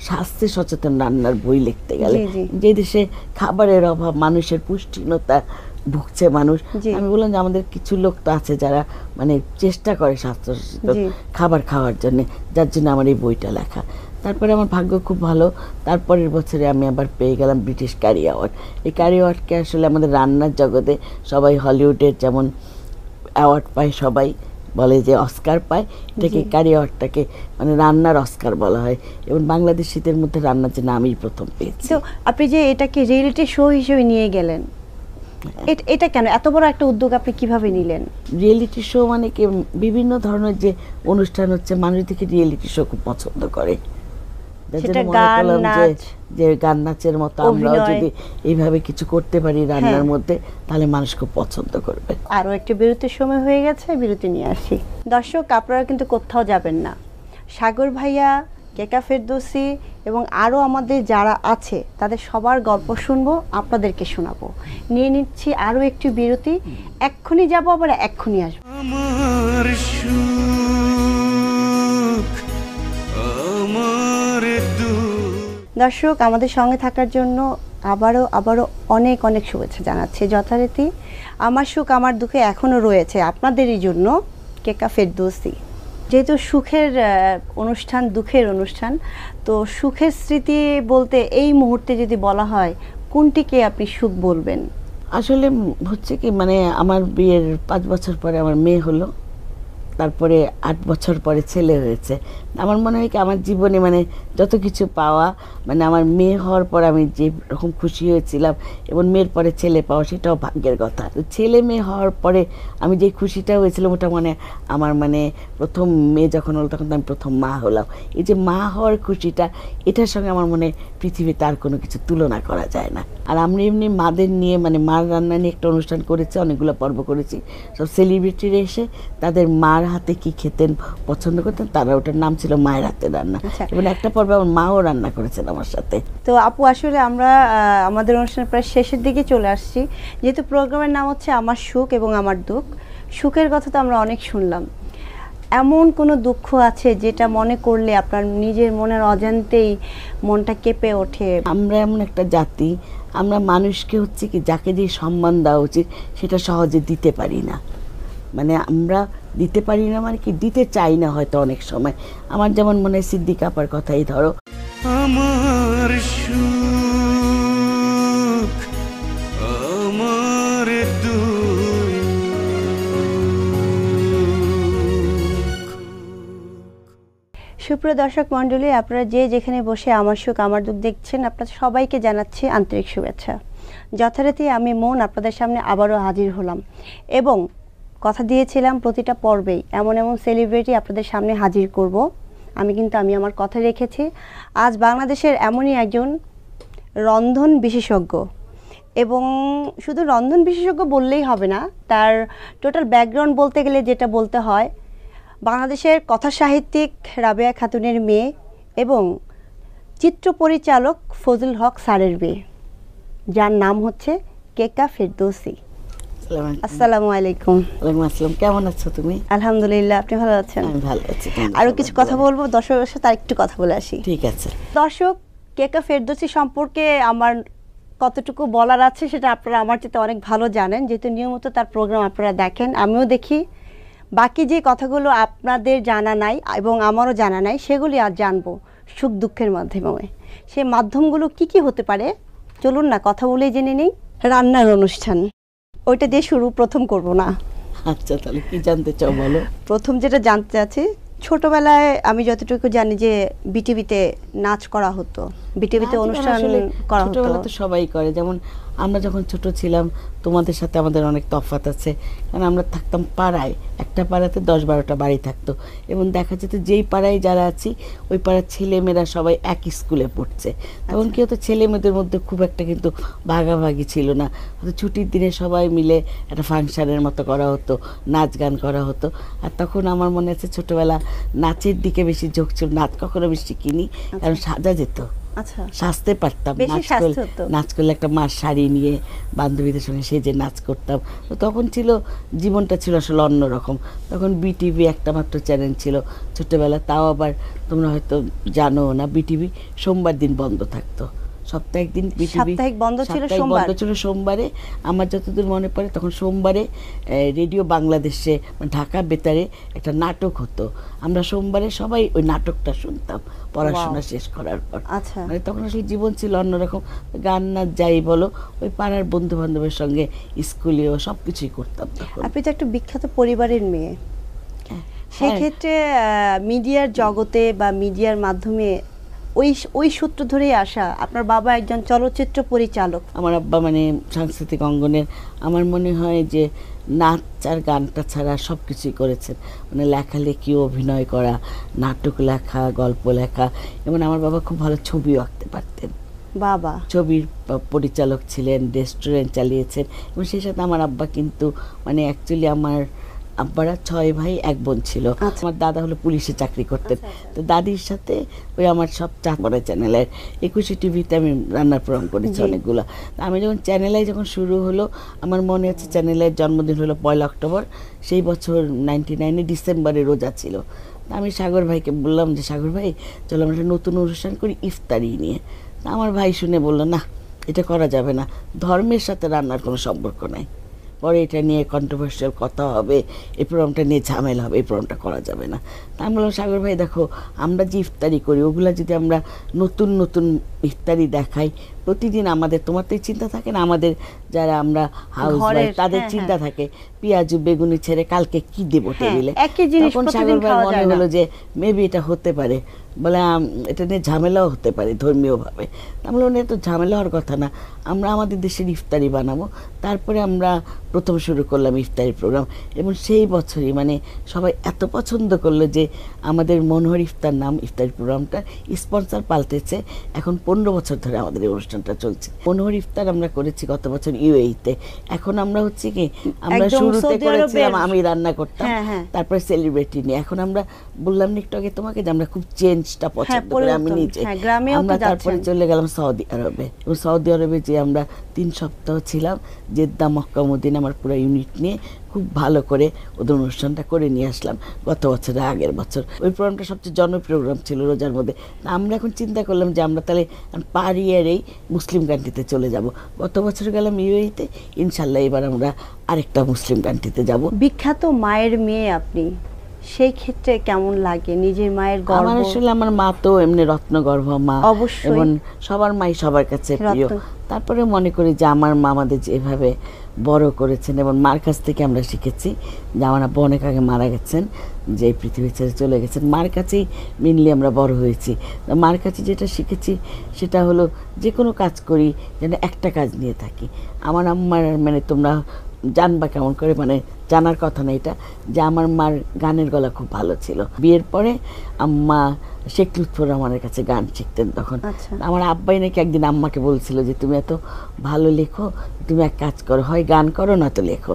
[SPEAKER 3] স্বাস্থ্য সচেতন রান্নার বই লিখতে গেলে? যে দেশে খাবারের অভাব, মানুষের পুষ্টিহীনতা ভুগছে মানুষ। আমি বললাম যে আমাদের কিছু লোক তো আছে যারা মানে চেষ্টা করে স্বাস্থ্য সচেতন খাবার খাওয়ার জন্য, যার জন্য আমার এই বইটা লেখা। তারপরে আমার ভাগ্য খুব ভালো, তারপরের বছরে আমি আবার পেয়ে গেলাম ব্রিটিশ ক্যারি অ্যাওয়ার্ড। এই ক্যারি অ্যাওয়ার্ডকে আসলে আমাদের রান্নার জগতে সবাই হলিউডের যেমন অ্যাওয়ার্ড পায়, সবাই বলে যে অস্কার পায়, এটাকে ক্যারি অ্যাওয়ার্ডটাকে মানে রান্নার অস্কার বলা হয়। এবং বাংলাদেশ শীতের মধ্যে রান্নার জন্য আমি প্রথম পেয়েছি।
[SPEAKER 2] তো আপনি যে এটাকে রিয়েলিটি শো হিসেবে নিয়ে গেলেন, এটা কেন এত বড় একটা উদ্যোগ আপনি কিভাবে নিলেন?
[SPEAKER 3] রিয়েলিটি শো মানে কি, বিভিন্ন ধরনের যে অনুষ্ঠান হচ্ছে, মানুষ দেখে রিয়েলিটি শো খুব পছন্দ করে। যে গান নাচের মতো আমরাও যদি এইভাবে কিছু করতে পারি রান্নার মধ্যে, তাহলে মানুষ খুব পছন্দ করবে।
[SPEAKER 2] আরো একটা বিরতির সময় হয়ে গেছে, বিরতি নিয়ে আসি। দর্শক, আপনারা কিন্তু কোথাও যাবেন না। সাগর ভাইয়া, কেকা ফেরদৌসী এবং আরও আমাদের যারা আছে তাদের সবার গল্প শুনবো, আপনাদেরকে শোনাবো। নিয়ে নিচ্ছি আরও একটি বিরতি, এক্ষুনি যাবো আবার এক্ষুনি আসবো।
[SPEAKER 1] আমার সুখ, আমার দুঃখ।
[SPEAKER 2] দর্শক, আমাদের সঙ্গে থাকার জন্য আবারও অনেক অনেক শুভেচ্ছা জানাচ্ছি। যথারীতি আমার সুখ আমার দুঃখে এখনও রয়েছে আপনাদেরই জন্য কেকা ফেরদৌসী। যেহেতু সুখের অনুষ্ঠান, দুঃখের অনুষ্ঠান, তো সুখের স্মৃতি বলতে এই মুহূর্তে যদি বলা হয়, কোনটিকে আপনি সুখ বলবেন?
[SPEAKER 3] আসলে হচ্ছে কি, মানে আমার বিয়ের 5 বছর পরে আমার মেয়ে হলো, তারপরে 8 বছর পরে ছেলে হয়েছে। আমার মনে হয় কি, আমার জীবনে মানে যত কিছু পাওয়া, মানে আমার মেয়ে হওয়ার পর আমি যে রকম খুশি হয়েছিলাম এবং মেয়ের পরে ছেলে পাওয়া, সেটাও ভাগ্যের কথা। তো ছেলে মেয়ে হওয়ার পরে আমি যে খুশিটা হয়েছিলাম, ওটা মানে আমার মানে প্রথম মেয়ে যখন হলো তখন আমি প্রথম মা হলাম। এই যে মা হওয়ার খুশিটা, এটার সঙ্গে আমার মনে পৃথিবীতে আর কোনো কিছু তুলনা করা যায় না। আর আমরা এমনি মাদের নিয়ে মানে মার রান্না নিয়ে একটা অনুষ্ঠান করেছি, অনেকগুলো পর্ব করেছি। সব সেলিব্রিটিরা এসে তাদের মার হাতে কি খেতেন, পছন্দ করতেন, তারা ওটার নাম ছিল মায়ের হাতের রান্না। এবং একটা পর্বে আমার মাও রান্না করেছেন আমার সাথে।
[SPEAKER 2] তো আপু, আসলে আমরা আমাদের অনুষ্ঠান প্রায় শেষের দিকে চলে আসছি। যেহেতু প্রোগ্রামের নাম হচ্ছে আমার সুখ এবং আমার দুঃখ, সুখের কথা তো আমরা অনেক শুনলাম। এমন কোনো দুঃখ আছে যেটা মনে করলে আপনার নিজের মনের অজান্তেই মনটা কেঁপে ওঠে?
[SPEAKER 3] আমরা এমন একটা জাতি, আমরা মানুষকে হচ্ছে কি যাকে যে সম্মান দেওয়া উচিত সেটা সহজে দিতে পারি না। মানে আমরা দিতে পারি না মানে কি, দিতে চাই না হয়তো অনেক সময়। আমার যেমন মনে হয় সিদ্দিক আপার কথাই ধরো,
[SPEAKER 1] আমার সুখ, আমার দুঃখ।
[SPEAKER 2] সুপ্রিয় দর্শক মণ্ডলী, আপনারা যে যেখানে বসে আমার সুখ আমার দুঃখ দেখছেন, আপনাদের সবাইকে জানাচ্ছি আন্তরিক শুভেচ্ছা। যথারীতি আমি মন আপনাদের সামনে আবারও হাজির হলাম এবং কথা দিয়েছিলাম প্রতিটা পর্বেই এমন এমন সেলিব্রিটি আপনাদের সামনে হাজির করব। আমি আমার কথা রেখেছি। আজ বাংলাদেশের এমনই একজন রন্ধন বিশেষজ্ঞ, এবং শুধু রন্ধন বিশেষজ্ঞ বললেই হবে না, তার টোটাল ব্যাকগ্রাউন্ড বলতে গেলে যেটা বলতে হয়, বাংলাদেশের কথা সাহিত্যিক রাবেয়া খাতুনের মেয়ে এবং চিত্র পরিচালক ফজল হক স্যারের মেয়ে, যার নাম হচ্ছে কেকা ফেরদৌসী। আসসালামু আলাইকুম।
[SPEAKER 3] ওয়ালাইকুম আসসালাম। কেমন আছো তুমি?
[SPEAKER 2] আলহামদুলিল্লাহ, আপনি ভালো আছেন?
[SPEAKER 3] আমি ভালো আছি।
[SPEAKER 2] আরও কিছু কথা বলবো, দর্শকের সাথে আর একটু কথা বলে আসি।
[SPEAKER 3] ঠিক আছে।
[SPEAKER 2] দর্শক, কেকা ফেরদৌসী সম্পর্কে আমার কতটুকু বলার আছে সেটা আপনারা আমার চেয়ে অনেক ভালো জানেন, যেহেতু নিয়মিত তার প্রোগ্রাম আপনারা দেখেন, আমিও দেখি। বাকি যে কথাগুলো আপনাদের জানা নাই এবং আমারও জানা নাই, সেগুলি আজ জানবো সুখ দুঃখের মাধ্যমে। সেই মাধ্যমগুলো কি কি হতে পারে, চলুন না কথা বলেই জেনে নেই। রান্নার অনুষ্ঠান, ওইটা দিয়ে প্রথম করব না।
[SPEAKER 3] আচ্ছা, তাহলে কি জানতে চাও বলো।
[SPEAKER 2] প্রথম যেটা জানতে চাচ্ছি, ছোটবেলায় আমি যতটুকু জানি যে বিটিভিতে নাচ করা হতো, বিটিভিতে অনুষ্ঠান করা হতো।
[SPEAKER 3] ছোটবেলা তো সবাই করে, যেমন আমরা যখন ছোট ছিলাম তোমাদের সাথে আমাদের অনেক তফাৎ আছে, কারণ আমরা থাকতাম পাড়ায়, একটা পাড়াতে 10-12টা বাড়ি থাকতো, এবং দেখা যেত যেই পাড়ায় যারা আছি ওই পাড়ার ছেলেমেয়েরা সবাই এক স্কুলে পড়ছে। তখন কি হতো, ছেলে মেয়েদের মধ্যে খুব একটা কিন্তু ভাগাভাগি ছিল না। হয়তো ছুটির দিনে সবাই মিলে একটা ফাংশনের মতো করা হতো, নাচ গান করা হতো। আর তখন আমার মনে আছে ছোটবেলা নাচের দিকে বেশি ঝোঁক ছিল, নাচ কখনো বেশি শিখিনি, কারণ সাজা যেত,
[SPEAKER 2] আচ্ছা,
[SPEAKER 3] সাজতে পারতাম।
[SPEAKER 2] সাজতে হতো।
[SPEAKER 3] নাচ করলে একটা মার শাড়ি নিয়ে বান্ধবীদের সঙ্গে সেজে নাচ করতাম। তো তখন ছিল, জীবনটা ছিল আসলে অন্যরকম। তখন বিটিভি একটা মাত্র চ্যানেল ছিল ছোটবেলা, তাও আবার তোমরা হয়তো জানো না, বিটিভি সোমবার দিন বন্ধ থাকতো। সপ্তাহে একদিন
[SPEAKER 2] সাপ্তাহিক বন্ধ ছিল
[SPEAKER 3] সোমবারে। আমার যতদূর মনে পড়ে তখন সোমবারে রেডিও বাংলাদেশে ঢাকা বেতারে একটা নাটক হতো। আমরা সোমবারে সবাই ওই নাটকটা শুনতাম পড়াশোনা শেষ করার পর।
[SPEAKER 2] আচ্ছা,
[SPEAKER 3] মানে তখন আসলে জীবন ছিল অন্যরকম। গান নাচ যাই বলো, ওই পাড়ার বন্ধু বান্ধবের সঙ্গে স্কুলেও সব কিছুই করতাম তখন।
[SPEAKER 2] আপনি তো একটা বিখ্যাত পরিবারের মেয়ে, সেক্ষেত্রে মিডিয়ার জগতে বা মিডিয়ার মাধ্যমে ওই সূত্র ধরেই আসা। আপনার বাবা একজন চলচ্চিত্র পরিচালক,
[SPEAKER 3] আমার আব্বা মানে সাংস্কৃতিক অঙ্গনের, আমার মনে হয় যে নাচ আর গানটা ছাড়া সব কিছুই করেছেন। মানে লেখালেখি, অভিনয় করা, নাটক লেখা, গল্প লেখা, এবং আমার বাবা খুব ভালো ছবিও আঁকতে পারতেন।
[SPEAKER 2] বাবা
[SPEAKER 3] ছবির পরিচালক ছিলেন, রেস্টুরেন্ট চালিয়েছেন, এবং সেই সাথে আমার আব্বা কিন্তু মানে অ্যাকচুয়ালি আমার আব্বারা 6 ভাই 1 বোন ছিল। আমার দাদা হলো পুলিশে চাকরি করতেন। তো দাদির সাথে ওই আমার সব চাঁদপাড়া চ্যানেলের 21 টিভিতে আমি রান্নার প্রোগ্রাম করেছি অনেকগুলো। আমি যখন চ্যানেলে যখন শুরু হলো, আমার মনে আছে চ্যানেলের জন্মদিন হলো 1 অক্টোবর, সেই বছর 99 ডিসেম্বরে রোজা ছিল। আমি সাগর ভাইকে বললাম যে সাগর ভাই চলো আমরা একটা নতুন অনুষ্ঠান করি ইফতারি নিয়ে। আমার ভাই শুনে বললো না, এটা করা যাবে না, ধর্মের সাথে রান্নার কোনো সম্পর্ক নাই, পরে এটা নিয়ে কন্ট্রোভার্সিয়াল কথা হবে, এই প্রোগ্রামটা নিয়ে ঝামেলা হবে, এই প্রোগ্রামটা করা যাবে না। তা আমি বললাম সাগর ভাই দেখো, আমরা যে ইফতারি করি ওগুলা যদি আমরা নতুন নতুন ইফতারি দেখাই প্রতিদিন, আমাদের তোমার তো চিন্তা থাকে না, আমাদের যারা আমরা হাউস ওয়াইফ তাদের চিন্তা থাকে পেঁয়াজু বেগুনি ছেড়ে কালকে কি দেবো টেবিলে। তখন সাগর ভাই মনে হলো যে মেবি এটা হতে পারে, বলে এটা নিয়ে ঝামেলাও হতে পারে ধর্মীয়ভাবে। আমি বললাম এটা তো ঝামেলা হওয়ার কথা না, আমরা আমাদের দেশের ইফতারি বানাবো। তারপরে আমরা প্রথম শুরু করলাম ইফতারি প্রোগ্রাম, এবং সেই বছরই মানে সবাই এত পছন্দ করলো যে আমাদের মনোহর ইফতার নাম ইফতারি প্রোগ্রামটা স্পন্সর পাল্টেছে। এখন 15 বছর ধরে আমাদের এই অনুষ্ঠানটা চলছে। মনোহর ইফতার আমরা করেছি গত বছর ইউএইতে। এখন আমরা হচ্ছে কি, আমরা শুরুতে করেছিলাম আমি রান্না করতাম, তারপরে সেলিব্রিটি নিয়ে। এখন আমরা বললাম না একটু আগে তোমাকে যে আমরা খুব চেঞ্জটা পছন্দ করি, আমি নিজে। আমরা তারপরে চলে গেলাম সৌদি আরবে, এবং সৌদি আরবে যে আমরা 3 সপ্তাহ ছিলাম, জেদ্দা মক্কা মদিনা আমার পুরো ইউনিট নিয়ে খুব ভালো করে ওদের অনুষ্ঠানটা করে নিয়ে আসলাম গত বছরের আগের বছর। ওই প্রোগ্রামটা সবচেয়ে জনপ্রিয় প্রোগ্রাম ছিল রোজার মধ্যে। আমরা এখন চিন্তা করলাম যে আমরা তাহলে পার ইয়ারেই মুসলিম কান্ট্রিতে চলে যাব। গত বছর গেলাম ইউএইতে, ইনশাল্লাহ এবার আমরা আরেকটা মুসলিম কান্ট্রিতে যাব।
[SPEAKER 2] বিখ্যাত মায়ের মেয়ে আপনি, সেই ক্ষেত্রে কেমন লাগে নিজের মায়ের গর্ব?
[SPEAKER 3] আমার আসলে আমার মা তো এমনি রত্নগর্ভ মা, এবং সবার মাই সবার কাছে প্রিয়। তারপরে মনে করি যে আমার মা আমাদের যেভাবে বড় করেছেন, এবং মার কাছ থেকে আমরা শিখেছি যে আমার আব্বা অনেক আগে মারা গেছেন, যে পৃথিবী ছেড়ে চলে গেছেন, মার কাছেই মেনলি আমরা বড় হয়েছি। মার কাছে যেটা শিখেছি সেটা হলো যে কোনো কাজ করি যেন একটা কাজ নিয়ে থাকি। আমার আম্মার মানে তোমরা জানবা কেমন করে, মানে জানার কথা না এটা, যে আমার মার গানের গলা খুব ভালো ছিল। বিয়ের পরে আম্মা শেখ লুৎফর রহমানের কাছে গান শিখতেন তখন। আমার আব্বাই নাকি একদিন আম্মাকে বলছিল যে তুমি এত ভালো লেখো, তুমি এক কাজ করো, হয় গান করো না তো লেখো।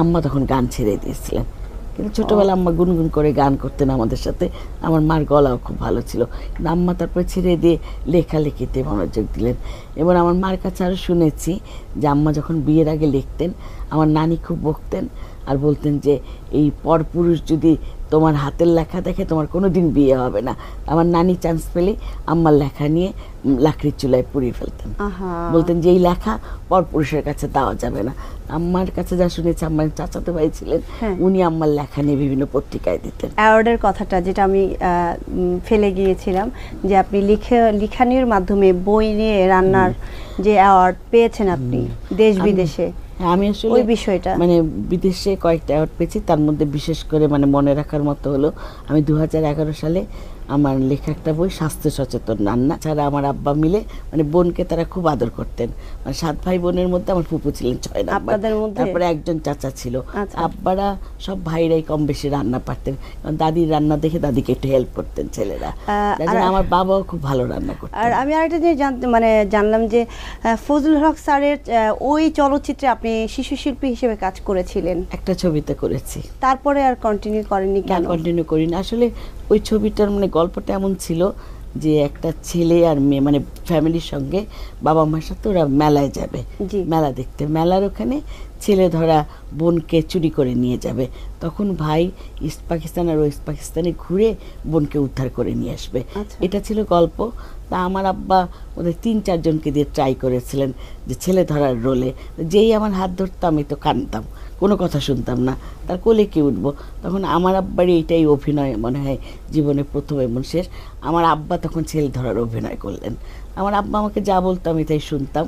[SPEAKER 3] আম্মা তখন গান ছেড়ে দিয়েছিলেন, কিন্তু ছোটোবেলা আম্মা গুনগুন করে গান করতেন আমাদের সাথে। আমার মার গলাও খুব ভালো ছিল, কিন্তু আম্মা তারপরে ছেড়ে দিয়ে লেখালেখিতে মনোযোগ দিলেন। এবং আমার মার কাছে আরও শুনেছি যে আম্মা যখন বিয়ের আগে লিখতেন, আমার নানি খুব বকতেন আর বলতেন যে এই পরপুরুষ যদি তোমার হাতের লেখা দেখে তোমার কোনো দিন বিয়ে হবে না। আমার নানি চান্স পেলেই আম্মার লেখা নিয়ে লাকড়ির চুলায় পুড়িয়ে ফেলতেন, বলতেন যে এই লেখা পরপুরুষের কাছে দেওয়া যাবে না। আম্মার কাছে যা শুনেছি, আমার চাচাতো ভাই ছিলেন, উনি আম্মার লেখা নিয়ে বিভিন্ন পত্রিকায় দিতেন।
[SPEAKER 2] অ্যাওয়ার্ডের কথাটা যেটা আমি ফেলে গিয়েছিলাম, যে আপনি লিখানির মাধ্যমে বই নিয়ে রান্নার যে অ্যাওয়ার্ড পেয়েছেন আপনি দেশ বিদেশে,
[SPEAKER 3] আমি আসলে
[SPEAKER 2] ওই বিষয়টা
[SPEAKER 3] মানে বিদেশে কয়েকটা অ্যাওয়ার্ড পেয়েছি, তার মধ্যে বিশেষ করে মানে মনে রাখার মতো হলো আমি 2011 সালে আমার লেখা একটা বই স্বাস্থ্য সচেতন রান্না। ছাড়া আমার আব্বা মিলে মানে বোনকে তারা খুব আদর করতেন। মানে 7 ভাই বোনের মধ্যে আমার ফুপু ছিলেন 6 নাম্বার,
[SPEAKER 2] আপনাদের মধ্যে?
[SPEAKER 3] তারপরে একজন চাচা ছিল।
[SPEAKER 2] আচ্ছা।
[SPEAKER 3] আব্বারা সব ভাইরাই কম বেশি রান্না পারতেন, কারণ দাদির রান্না দেখে দাদিকে একটু হেল্প করতেন ছেলেরা। যার জন্য আমার বাবাও খুব ভালো রান্না করতেন।
[SPEAKER 2] আর আমি আরেকটা জিনিস জানলাম যে ফজলুল হক স্যারের ওই চলচ্চিত্রে আপনি শিশু শিল্পী হিসেবে কাজ করেছিলেন।
[SPEAKER 3] একটা ছবিতে করেছি,
[SPEAKER 2] তারপরে আর কন্টিনিউ করেননি কেন?
[SPEAKER 3] কন্টিনিউ করি না আসলে। ওই ছবিটার মানে গল্পটা এমন ছিল যে একটা ছেলে আর মেয়ে মানে ফ্যামিলির সঙ্গে বাবা মার সাথে ওরা মেলায় যাবে, মেলা দেখতে। মেলার ওখানে ছেলে ধরা বোনকে চুরি করে নিয়ে যাবে, তখন ভাই ইস্ট পাকিস্তান আর ওয়েস্ট পাকিস্তানে ঘুরে বোনকে উদ্ধার করে নিয়ে আসবে। এটা ছিল গল্প। তা আমার আব্বা ওদের 3-4 জনকে দিয়ে ট্রাই করেছিলেন যে ছেলে ধরার রোলে। যেই আমার হাত ধরতাম আমি তো কাঁদতাম, কোনো কথা শুনতাম না, তার কোলে কে উঠবো। তখন আমার আব্বারই এইটাই অভিনয় মনে হয় জীবনে প্রথম এবং শেষ। আমার আব্বা তখন ছেলে ধরার অভিনয় করলেন। আমার আব্বা আমাকে যা বলতো আমি তাই শুনতাম।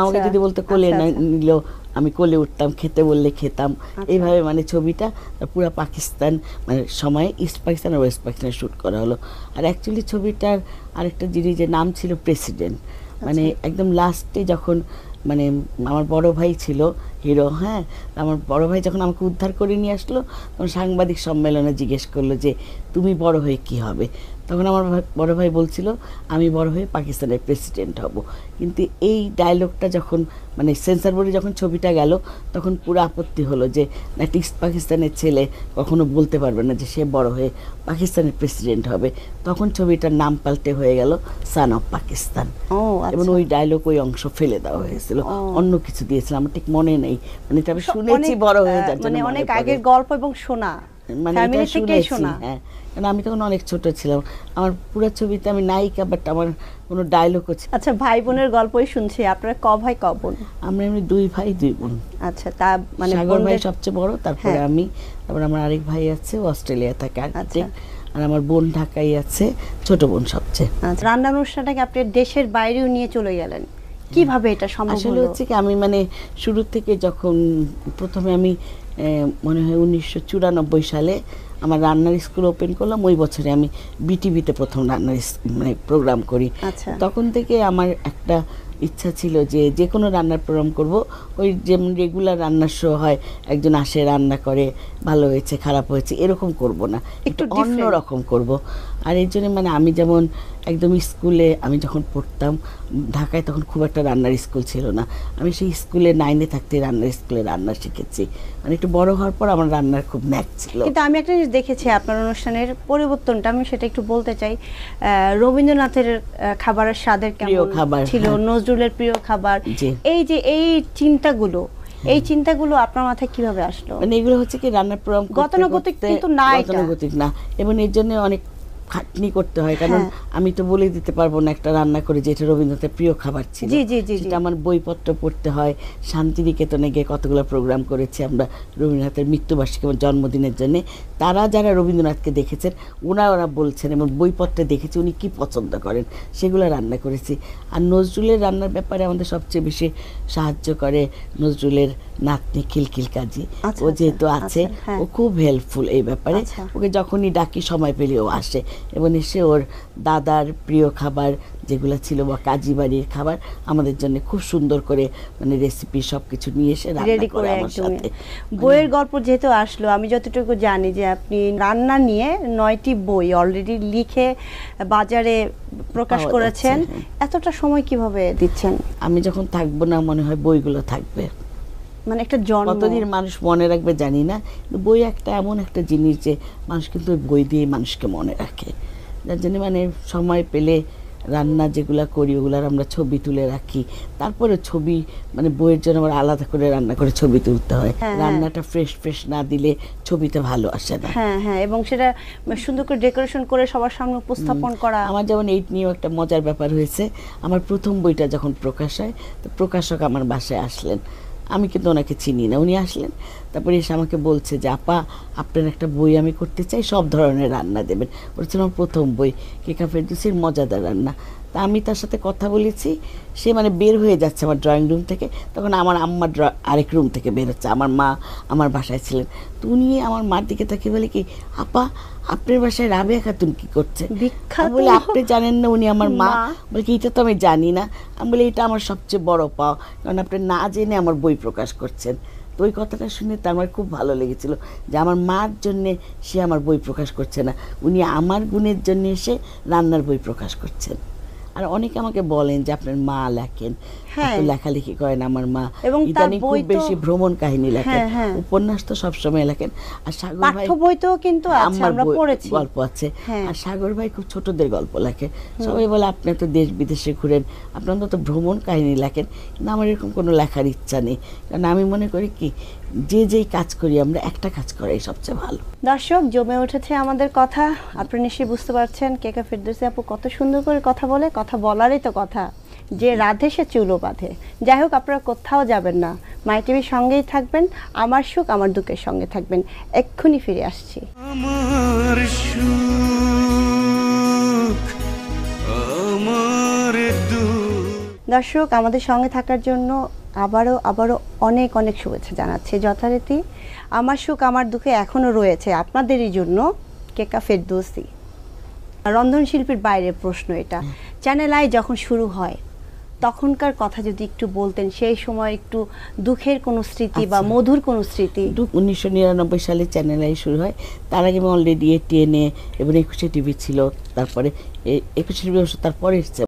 [SPEAKER 3] আমাকে যদি বলতো কোলে নিল আমি কোলে উঠতাম, খেতে বললে খেতাম। এইভাবে মানে ছবিটা পুরো পাকিস্তান মানে সময় ইস্ট পাকিস্তান আর ওয়েস্ট পাকিস্তানে শ্যুট করা হলো। আর অ্যাকচুয়ালি ছবিটার আরেকটা জিনিসের নাম ছিল প্রেসিডেন্ট। মানে একদম লাস্টে যখন মানে আমার বড় ভাই ছিল হিরো, হ্যাঁ, আমার বড় ভাই যখন আমাকে উদ্ধার করে নিয়ে আসলো তখন সাংবাদিক সম্মেলনে জিজ্ঞেস করলো যে তুমি বড় হয়ে কি হবে। তখন আমার বড় ভাই বলছিল আমি বড় হয়ে পাকিস্তানের প্রেসিডেন্ট হব। কিন্তু এই ডায়লগটা যখন মানে সেন্সর বোর্ডে যখন ছবিটা গেল তখন পুরো আপত্তি হলো যে একটা ইস্ট পাকিস্তানের ছেলে কখনো বলতে পারবে না যে সে বড় হয়ে পাকিস্তানের প্রেসিডেন্ট হবে। তখন ছবিটার নাম পাল্টে হয়ে গেল সান অফ পাকিস্তান। এবং ওই ডায়লগ ওই অংশ ফেলে দেওয়া হয়েছিল, অন্য কিছু দিয়েছিল আমার ঠিক মনে নেই। মানে এটা আমি শুনেছি বড় হয়ে যাচ্ছে,
[SPEAKER 2] মানে অনেক আগের গল্প এবং শোনা,
[SPEAKER 3] মানে এটা শুনেছি। হ্যাঁ, কারণ আমি তখন অনেক ছোট ছিলাম। আমার পুরো ছবিতে আমি নায়িকা, বাট আমার কোনো ডায়লগও ছিল।
[SPEAKER 2] আচ্ছা, ভাই বোনের গল্পই শুনছি। আপনারা ক ভাই ক বোন?
[SPEAKER 3] আমরা এমনি 2 ভাই 2 বোন।
[SPEAKER 2] আচ্ছা, তা মানে
[SPEAKER 3] সাগর ভাই সবচেয়ে বড়, তারপরে আমি, তারপর আমার আরেক ভাই আছে অস্ট্রেলিয়া থাকে আর্কিটেক্ট, আর আমার বোন ঢাকায় আছে, ছোট বোন সবচেয়ে।
[SPEAKER 2] আচ্ছা, রান্নার অনুষ্ঠানটাকে আপনি দেশের বাইরেও নিয়ে চলে গেলেন, কিভাবে এটা সম্ভব হলো?
[SPEAKER 3] আসলে হচ্ছে কি আমি মানে শুরু থেকে যখন প্রথমে আমি মনে হয় 1994 সালে আমার রান্নার স্কুল ওপেন করলাম। ওই বছরে আমি বিটিভিতে প্রথম রান্নার মানে প্রোগ্রাম করি। তখন থেকে আমার একটা ইচ্ছা ছিল যে যে কোনো রান্নার প্রোগ্রাম করব। ওই যেমন রেগুলার রান্নার শো হয়, একজন আসে রান্না করে, ভালো হয়েছে খারাপ হয়েছে এরকম করব না, একটু অন্য রকম করব। আর এর জন্য মানে আমি যেমন একদম স্কুলে আমি যখন পড়তাম ঢাকায় তখন খুব একটা রান্নার স্কুল ছিল না, আমি সেই স্কুলে 9-এ থাকতে রান্নার স্কুলে রান্না শিখেছি। মানে একটু বড় হওয়ার পর আমার রান্নার খুব ন্যাক ছিল।
[SPEAKER 2] কিন্তু আমি একটা জিনিস দেখেছি আপনার অনুষ্ঠানের পরিবর্তনটা, আমি সেটা একটু বলতে চাই। রবীন্দ্রনাথের খাবারের স্বাদের কেমন ছিল, নজরুলের প্রিয় খাবার, এই যে এই চিন্তাগুলো আপনার মাথায় কিভাবে আসলো?
[SPEAKER 3] মানে এগুলো হচ্ছে কি রান্নার প্রোগ্রাম
[SPEAKER 2] গতানুগতিক কিন্তু না,
[SPEAKER 3] গতানুগতিক না, এবং এর জন্য অনেক খাটনি করতে হয়। কারণ আমি তো বলে দিতে পারবো না একটা রান্না করে যে এটা রবীন্দ্রনাথের প্রিয় খাবার ছিল। সেটা আমার বইপত্র পড়তে হয়। শান্তিনিকেতনে গিয়ে কতগুলো প্রোগ্রাম করেছি আমরা রবীন্দ্রনাথের মৃত্যুবার্ষিকী এবং জন্মদিনের জন্য। তারা যারা রবীন্দ্রনাথকে দেখেছেন ওরা বলছেন এবং বইপত্রে দেখেছি উনি কি পছন্দ করেন, সেগুলো রান্না করেছি। আর নজরুলের রান্নার ব্যাপারে আমাদের সবচেয়ে বেশি সাহায্য করে নজরুলের নাতনি খিলখিল কাজী। ও যেহেতু আছে ও খুব হেল্পফুল এই ব্যাপারে। ওকে যখনই ডাকি সময় পেলে ও আসে এবং এসে ওর দাদার প্রিয় খাবার যেগুলো ছিল বা কাজী বাড়ির খাবার আমাদের জন্য খুব সুন্দর করে মানে রেসিপি সবকিছু নিয়ে এসে রান্না করে আমার সাথে।
[SPEAKER 2] বইয়ের গল্প যেহেতু আসলো, আমি যতটুকু জানি যে আপনি রান্না নিয়ে 9টি বই অলরেডি লিখে বাজারে প্রকাশ করেছেন। এতটা সময় কিভাবে দিচ্ছেন?
[SPEAKER 3] আমি যখন থাকবো না মনে হয় বইগুলো থাকবে।
[SPEAKER 2] মানে একটা জন্ম,
[SPEAKER 3] কতদিন মানুষ মনে রাখবে জানি না, বই একটা এমন একটা জিনিস যে মানুষ কিন্তু বই দিয়ে মানুষকে মনে রাখে। যার জন্য মানে সময় পেলে রান্না যেগুলো করি ওগুলার আমরা ছবি তুলে রাখি। তারপরে ছবি মানে বইয়ের জন্য আবার আলাদা করে রান্না করে ছবি তুলতে হয়। রান্নাটা ফ্রেশ না দিলে ছবিতে ভালো আসে না।
[SPEAKER 2] হ্যাঁ, এবং সেটা সুন্দর করে ডেকোরেশন করে সবার সামনে উপস্থাপন করা।
[SPEAKER 3] আমার যেমন এই নিয়েও একটা মজার ব্যাপার হয়েছে। আমার প্রথম বইটা যখন প্রকাশ হয় তো প্রকাশক আমার বাসায় আসলেন, আমি কিন্তু ওনাকে চিনি না, উনি আসলেন। তারপরে এসে আমাকে বলছে যে আপা আপনার একটা বই আমি করতে চাই, সব ধরনের রান্না দেবেন। ওটা ছিল আমার প্রথম বই, কেকা ফেরদৌসীর মজাদার রান্না। তা আমি তার সাথে কথা বলেছি, সে মানে বের হয়ে যাচ্ছে আমার ড্রয়িং রুম থেকে, তখন আমার আম্মা আরেক রুম থেকে বের হচ্ছে, আমার মা আমার বাসায় ছিলেন। তো উনি আমার মার দিকে তাকিয়ে বলে কি, আপা আপনার বাসায় রাবেয়া খাতুন কি করছে? আমি বলি আপনি জানেন না উনি আমার মা? বলে কি এটা তো আমি জানি না। আমি বলি এটা আমার সবচেয়ে বড় পাওয়া, কারণ আপনি না জেনে আমার বই প্রকাশ করছেন। তো ওই কথাটা শুনে তার আমার খুব ভালো লেগেছিল যে আমার মার জন্যে সে আমার বই প্রকাশ করছে না, উনি আমার গুণের জন্য এসে রান্নার বই প্রকাশ করছেন। আর অনেকে আমাকে বলেন যে আপনার মা লেখেন, লেখালেখি করেন। আমার মা ইদানিং খুব বেশি ভ্রমণ কাহিনী লেখেন, উপন্যাস তো সবসময় লেখেন। আর সাগর ভাই
[SPEAKER 2] বইতেও কিন্তু
[SPEAKER 3] আমার গল্প আছে। আর সাগর ভাই খুব ছোটদের গল্প লেখে। সবাই বলে আপনি তো দেশ বিদেশে ঘুরেন, আপনার তো ভ্রমণ কাহিনী লেখেন, কিন্তু আমার এরকম কোনো লেখার ইচ্ছা নেই। কারণ আমি মনে করি কি, যেই কাজ করি আমরা একটা কাজ করাই সবচেয়ে ভালো।
[SPEAKER 2] দর্শক, জমে উঠেছে আমাদের কথা। আপনারা নিশ্চয়ই বুঝতে পারছেন কেকা ফেরদৌসী আপু কত সুন্দর করে কথা বলে। কথা বলারই তো কথা, যে রাধে সে চুলো বাঁধে। যাই হোক, আপনারা কোথাও যাবেন না, মাই টিভির সঙ্গেই থাকবেন। আমার সুখ আমার দুঃখের সঙ্গে থাকবেন। এক্ষুনি ফিরে আসছি।
[SPEAKER 1] আমার সুখ আমার দুঃখ।
[SPEAKER 2] দর্শক, আমাদের সঙ্গে থাকার জন্য আবারও অনেক অনেক শুভেচ্ছা জানাচ্ছি। যথারীতি আমার সুখ আমার দুঃখে এখনও রয়েছে আপনাদেরই জন্য কেকা ফেরদৌসী। রন্ধনশিল্পীর বাইরের প্রশ্ন এটা। চ্যানেল আই যখন শুরু হয় তখনকার কথা যদি একটু বলতেন, সেই সময় একটু দুঃখের কোনো স্মৃতি বা মধুর কোনো স্মৃতি।
[SPEAKER 3] 1999 সালে চ্যানেল আই শুরু হয়। তার আগে আমি অলরেডি TNA এবং 21 টিভি ছিল, তারপরে 21 টিভি তারপরে